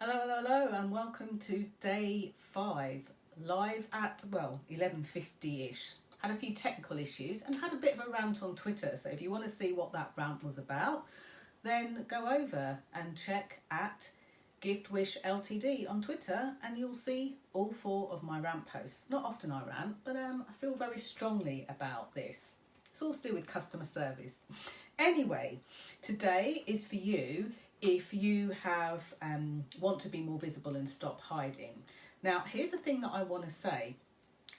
Hello, and welcome to day 5, live at, 11:50ish. Had a few technical issues and had a bit of a rant on Twitter, so if you want to see what that rant was about, then go over and check at Giftwish Ltd on Twitter and you'll see all 4 of my rant posts. Not often I rant, but I feel very strongly about this. It's all to do with customer service. Anyway, today is for you if you want to be more visible and stop hiding. Now, here's the thing that I want to say.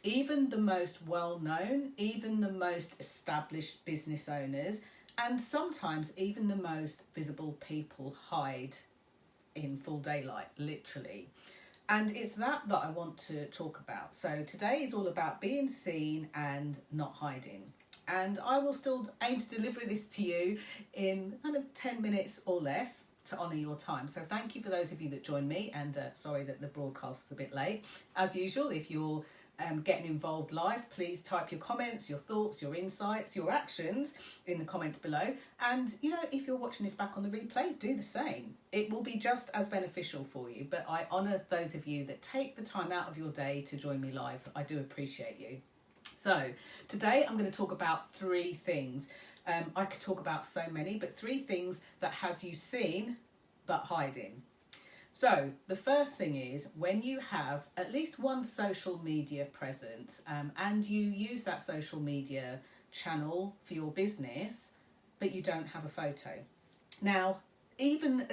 Even the most well-known, even the most established business owners, and sometimes even the most visible people hide in full daylight, literally. And it's that I want to talk about. So today is all about being seen and not hiding. And I will still aim to deliver this to you in kind of 10 minutes or less to honour your time. So thank you for those of you that joined me, and sorry that the broadcast was a bit late. As usual, if you're getting involved live, please type your comments, your thoughts, your insights, your actions in the comments below. And if you're watching this back on the replay, do the same. It will be just as beneficial for you. But I honour those of you that take the time out of your day to join me live. I do appreciate you. So today I'm going to talk about 3 things. I could talk about so many, but 3 things that has you seen but hiding. So the first thing is when you have at least one social media presence and you use that social media channel for your business, but you don't have a photo. Now, even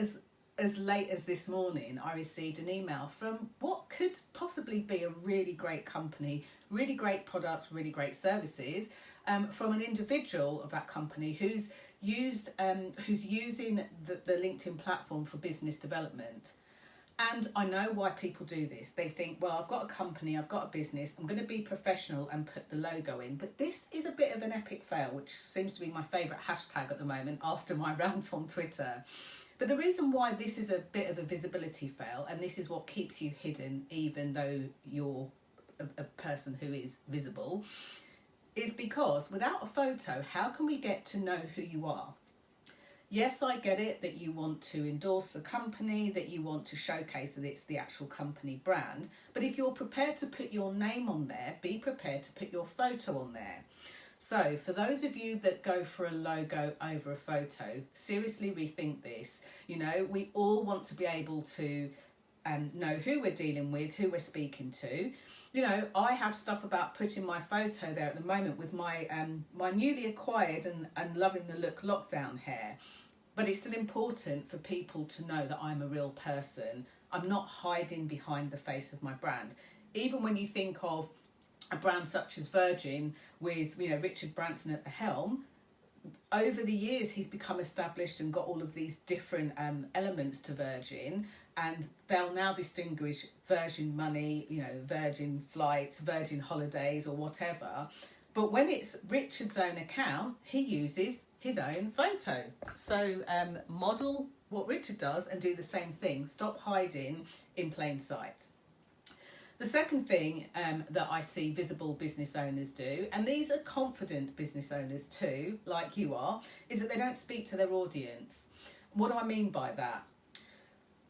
as late as this morning, I received an email from what could possibly be a really great company, really great products, really great services, from an individual of that company who's using the LinkedIn platform for business development. And I know why people do this. They think, well, I've got a company, I've got a business, I'm going to be professional and put the logo in. But this is a bit of an epic fail, which seems to be my favourite hashtag at the moment after my rant on Twitter. But the reason why this is a bit of a visibility fail, and this is what keeps you hidden even though you're a person who is visible, is because without a photo, how can we get to know who you are? Yes, I get it that you want to endorse the company, that you want to showcase that it's the actual company brand. But if you're prepared to put your name on there, be prepared to put your photo on there. So for those of you that go for a logo over a photo, seriously rethink this. We all want to be able to know who we're dealing with, who we're speaking to. I have stuff about putting my photo there at the moment with my my newly acquired and loving the look lockdown hair. But it's still important for people to know that I'm a real person. I'm not hiding behind the face of my brand. Even when you think of a brand such as Virgin with Richard Branson at the helm, over the years he's become established and got all of these different elements to Virgin, and they'll now distinguish Virgin Money, Virgin Flights, Virgin Holidays or whatever. But when it's Richard's own account, he uses his own photo. So model what Richard does and do the same thing. Stop hiding in plain sight. The second thing that I see visible business owners do, and these are confident business owners too, like you are, is that they don't speak to their audience. What do I mean by that?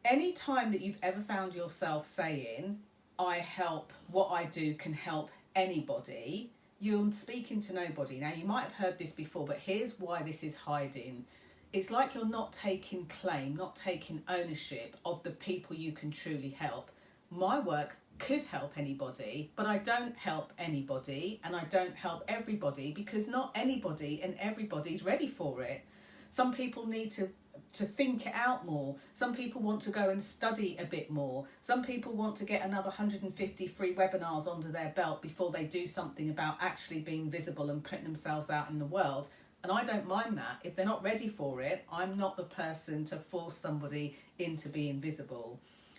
Any time that you've ever found yourself saying, I help, what I do can help anybody, you're speaking to nobody. Now, you might have heard this before, but here's why this is hiding. It's like you're not taking claim, not taking ownership of the people you can truly help. My work could help anybody, but I don't help anybody and I don't help everybody because not anybody and everybody's ready for it. Some people need to think it out more. Some people want to go and study a bit more. Some people want to get another 150 free webinars under their belt before they do something about actually being visible and putting themselves out in the world. And I don't mind that. If they're not ready for it, I'm not the person to force somebody into being visible.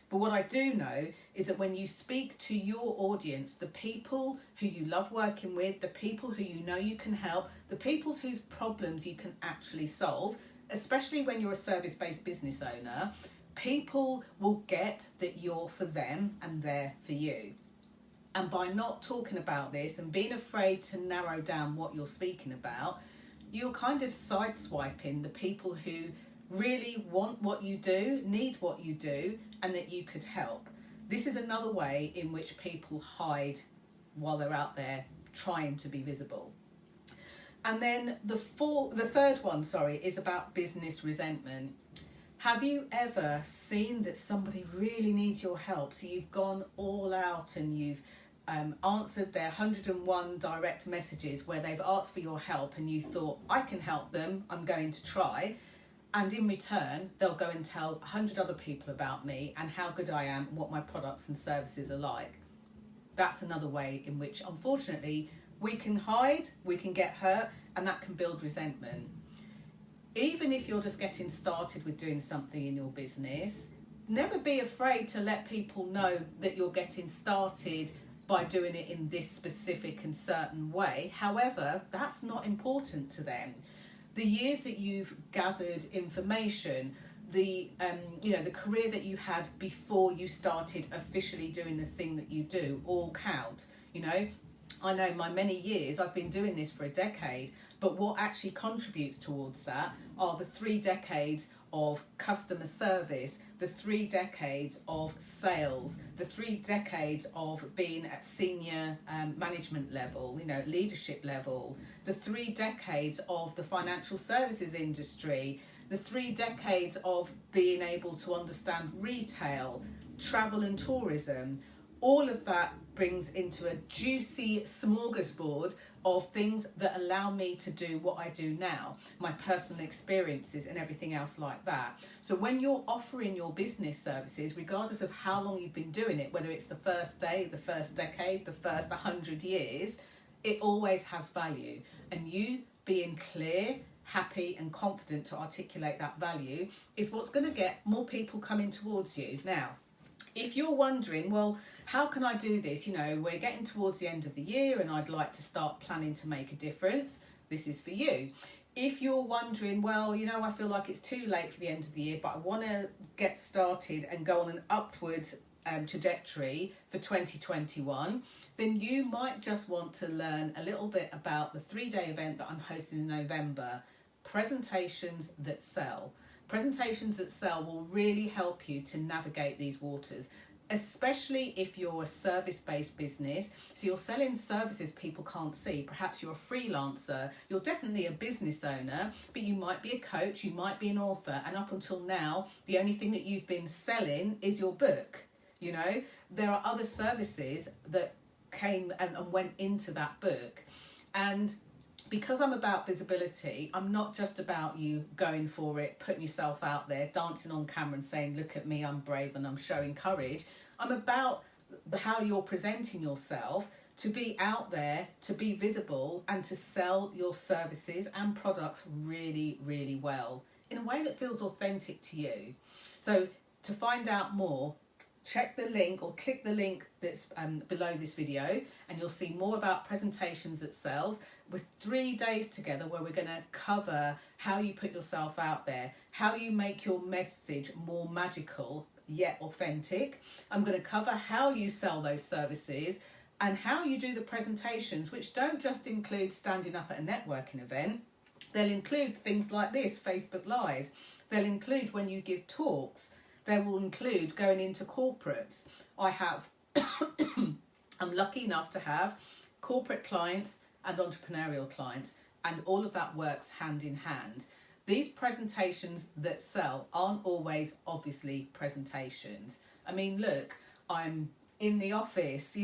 But what I do know is that when you speak to your audience, the people who you love working with, the people who you know you can help, the people whose problems you can actually solve, especially when you're a service-based business owner, people will get that you're for them and they're for you. And by not talking about this and being afraid to narrow down what you're speaking about, you're kind of sideswiping the people who really want what you do, need what you do, and that you could help. This is another way in which people hide while they're out there trying to be visible. And then the third one, is about business resentment. Have you ever seen that somebody really needs your help? So you've gone all out and you've answered their 101 direct messages where they've asked for your help, and you thought, I can help them, I'm going to try. And in return, they'll go and tell 100 other people about me and how good I am and what my products and services are like. That's another way in which, unfortunately, we can hide, we can get hurt, and that can build resentment. Even if you're just getting started with doing something in your business, never be afraid to let people know that you're getting started by doing it in this specific and certain way. However, that's not important to them. The years that you've gathered information, the career that you had before you started officially doing the thing that you do all count. I know my many years, I've been doing this for a decade, but what actually contributes towards that are the 3 decades of customer service, the 3 decades of sales, the 3 decades of being at senior management level, leadership level, the 3 decades of the financial services industry, the 3 decades of being able to understand retail, travel and tourism. All of that brings into a juicy smorgasbord of things that allow me to do what I do now, my personal experiences and everything else like that. So when you're offering your business services, regardless of how long you've been doing it, whether it's the first day, the first decade, the first 100 years, it always has value. And you being clear, happy and confident to articulate that value is what's going to get more people coming towards you. Now, if you're wondering, well, how can I do this? We're getting towards the end of the year and I'd like to start planning to make a difference. This is for you. If you're wondering, well, I feel like it's too late for the end of the year, but I want to get started and go on an upward trajectory for 2021, then you might just want to learn a little bit about the 3-day event that I'm hosting in November, Presentations That Sell. Presentations That Sell will really help you to navigate these waters, especially if you're a service-based business. So you're selling services people can't see. Perhaps you're a freelancer, you're definitely a business owner, but you might be a coach, you might be an author, and up until now, the only thing that you've been selling is your book. There are other services that came and went into that book. And because I'm about visibility, I'm not just about you going for it, putting yourself out there, dancing on camera and saying, look at me, I'm brave and I'm showing courage. I'm about how you're presenting yourself to be out there, to be visible and to sell your services and products really, really well in a way that feels authentic to you. So to find out more, check the link or click the link that's below this video and you'll see more about Presentations That Sells with 3 days together where we're going to cover how you put yourself out there, how you make your message more magical yet authentic. I'm going to cover how you sell those services and how you do the presentations, which don't just include standing up at a networking event. They'll include things like this, Facebook Lives. They'll include when you give talks. They will include going into corporates. I'm lucky enough to have corporate clients and entrepreneurial clients, and all of that works hand in hand. These presentations that sell aren't always obviously presentations. I mean, look, I'm in the office,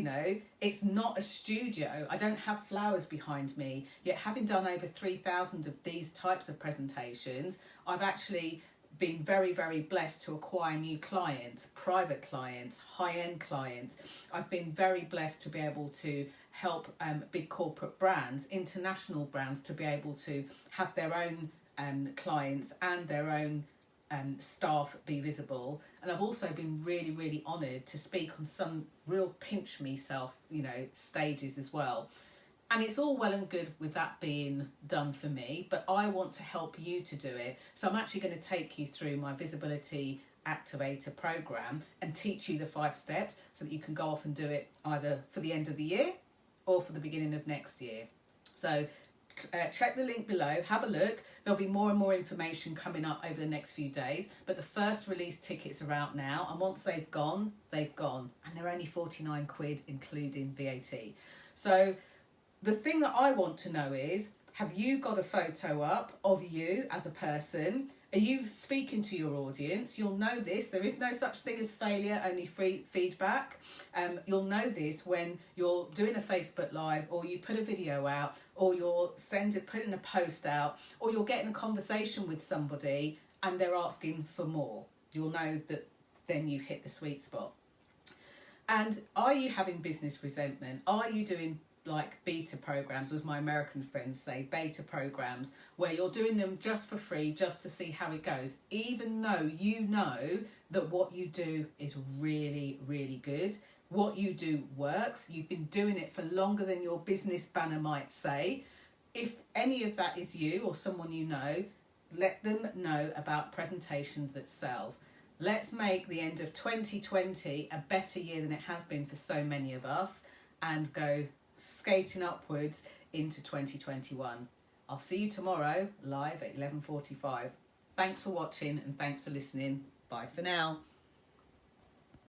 it's not a studio. I don't have flowers behind me, yet having done over 3,000 of these types of presentations, I've actually been very, very blessed to acquire new clients, private clients, high-end clients. I've been very blessed to be able to help big corporate brands, international brands, to be able to have their own clients and their own staff be visible. And I've also been really, really honoured to speak on some real pinch me self, stages as well. And it's all well and good with that being done for me, but I want to help you to do it. So I'm actually going to take you through my Visibility Activator program and teach you the 5 steps so that you can go off and do it either for the end of the year or for the beginning of next year. So check the link below, have a look. There'll be more and more information coming up over the next few days, but the first release tickets are out now, and once they've gone, and they're only 49 quid including VAT. So the thing that I want to know is, have you got a photo up of you as a person? Are you speaking to your audience? You'll know this. There is no such thing as failure, only free feedback. You'll know this when you're doing a Facebook Live, or you put a video out, or you're putting a post out, or you're getting a conversation with somebody and they're asking for more. You'll know that then you've hit the sweet spot. And are you having business resentment? Are you doing like beta programs, as my American friends say, beta programs, where you're doing them just for free, just to see how it goes, even though you know that what you do is really, really good, what you do works, you've been doing it for longer than your business banner might say. If any of that is you or someone you know, let them know about Presentations That Sells. Let's make the end of 2020 a better year than it has been for so many of us, and go skating upwards into 2021. I'll see you tomorrow live at 11:45. Thanks for watching and thanks for listening. Bye for now.